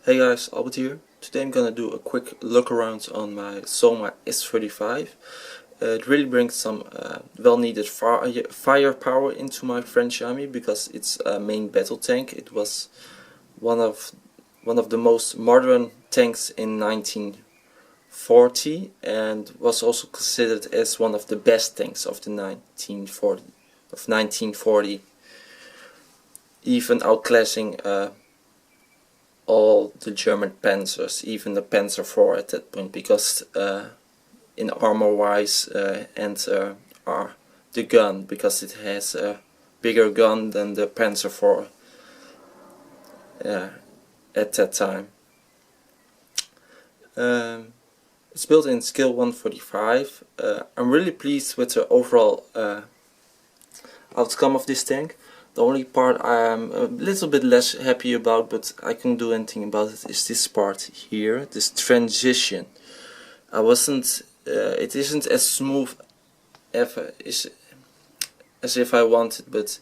Hey guys, Albert here. Today I'm gonna do a quick look around on my Somua S35. It really brings some well-needed firepower into my French army because it's a main battle tank. It was one of the most modern tanks in 1940 and was also considered as one of the best tanks of the 1940, even outclassing all the German Panzers, even the Panzer IV at that point, because in armor wise and the gun, because it has a bigger gun than the Panzer IV at that time. It's built in skill 145. I'm really pleased with the overall outcome of this tank. The only part I am a little bit less happy about, but I can't do anything about it, is this part here, this transition. It isn't as smooth as if I wanted, but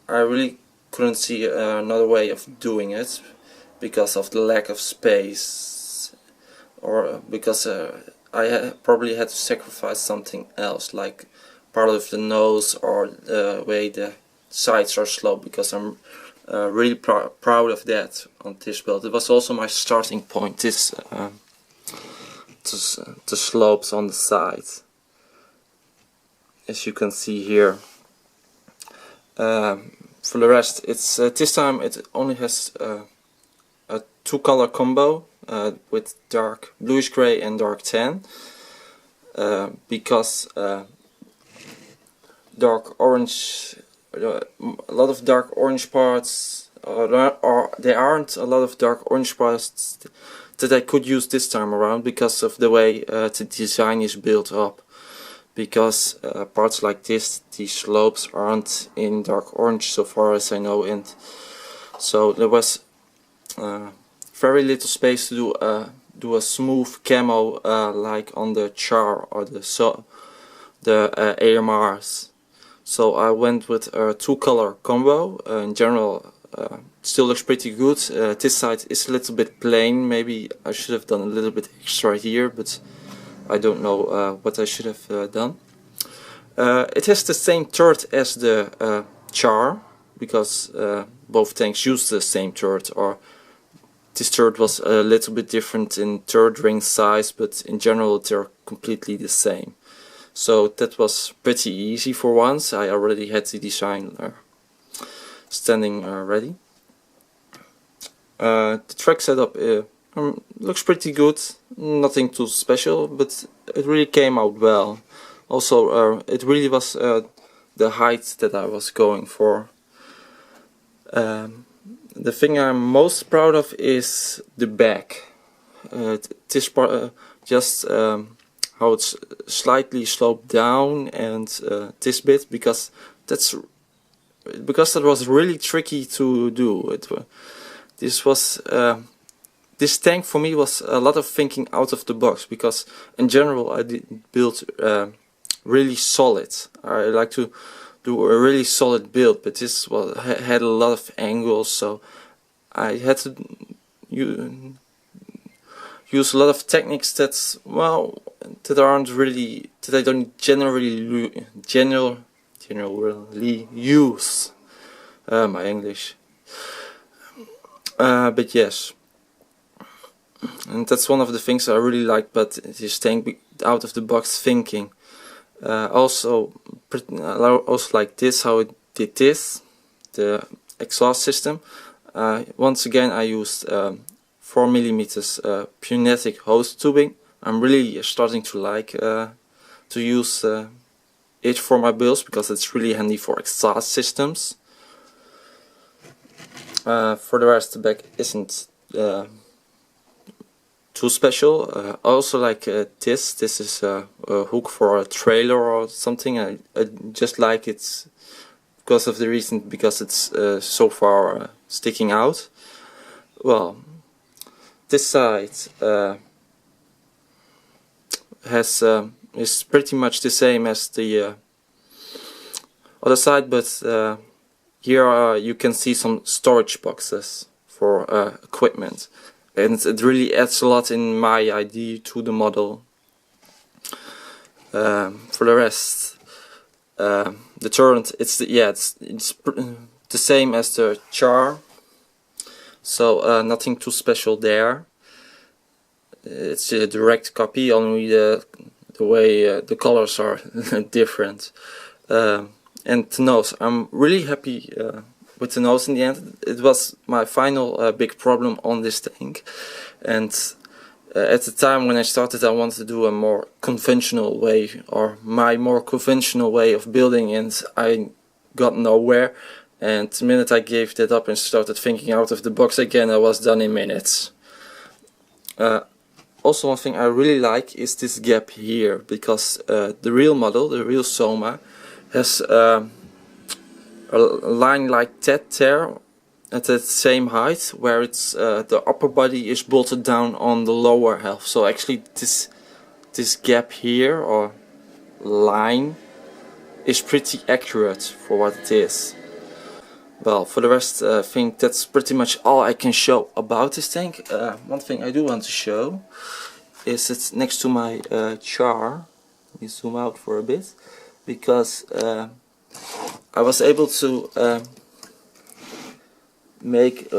I really couldn't see another way of doing it because of the lack of space, or because I probably had to sacrifice something else, like part of the nose or the way the sides are sloped, because I'm really proud of that on this build. It was also my starting point, this the slopes on the sides, as you can see here. For the rest, it's this time it only has a two-color combo with dark bluish gray and dark tan, because dark orange, a lot of dark orange parts, there aren't a lot of dark orange parts that I could use this time around because of the way the design is built up. Because parts like this, these slopes aren't in dark orange so far as I know, and so there was very little space to do a smooth camo like on the Char or the AMRs. So I went with a two-color combo. In general, still looks pretty good. This side is a little bit plain. Maybe I should have done a little bit extra here, but I don't know what I should have done. It has the same turret as the Char, because both tanks use the same turret, or this turret was a little bit different in turret ring size, but in general they're completely the same. So that was pretty easy for once. I already had the design standing ready. The track setup looks pretty good, nothing too special, but it really came out well. Also, it really was the height that I was going for. The thing I'm most proud of is the back. This part, just how it's slightly sloped down, and this bit, because that was really tricky to do. This tank for me was a lot of thinking out of the box, because in general I did build really solid. I like to do a really solid build, but this had a lot of angles, so I had to use a lot of techniques that I don't generally use. My English. But yes, and that's one of the things I really like about this tank, out of the box thinking. Also like this, how it did this, the exhaust system. Once again I used 4mm pneumatic hose tubing. I'm really starting to like to use it for my builds, because it's really handy for exhaust systems. For the rest, the back isn't too special. I also like this. This is a hook for a trailer or something. I just like it because of the reason, because it's so far sticking out. Well, this side is pretty much the same as the other side, but here you can see some storage boxes for equipment. and it really adds a lot in my idea to the model. For the rest, the turret, it's the same as the Char, so nothing too special there. It's a direct copy, only the way the colors are different. And the nose, I'm really happy with the nose in the end. It was my final big problem on this tank, and at the time when I started, I wanted to do a more conventional way, or my more conventional way of building, and I got nowhere. And the minute I gave that up and started thinking out of the box again, I was done in minutes. Also, one thing I really like is this gap here, because the real model, the real Soma, has a line like that there at the same height, where it's the upper body is bolted down on the lower half. So actually this gap here, or line, is pretty accurate for what it is. Well, for the rest, I think that's pretty much all I can show about this tank. One thing I do want to show is it's next to my Char. Let me zoom out for a bit, because I was able to make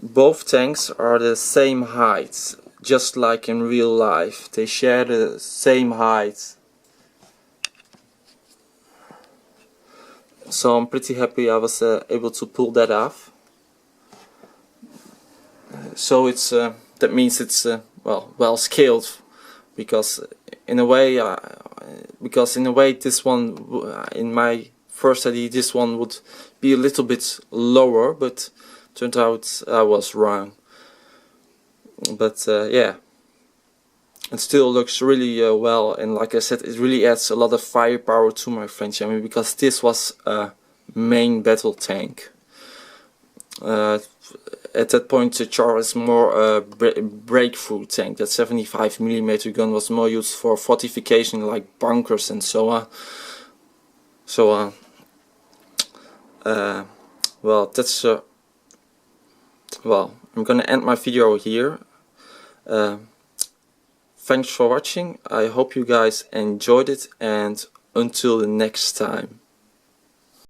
both tanks are the same height, just like in real life. They share the same height. So I'm pretty happy I was able to pull that off. So it's that means it's well scaled, because in a way this one, in my first idea, this one would be a little bit lower, but turned out I was wrong. But yeah, it still looks really well, and like I said, it really adds a lot of firepower to my French Army, because this was a main battle tank. At that point, the Char is more a breakthrough tank. That 75mm gun was more used for fortification, like bunkers and so on. So well, that's well, I'm gonna end my video here. Thanks for watching. I hope you guys enjoyed it, and until the next time.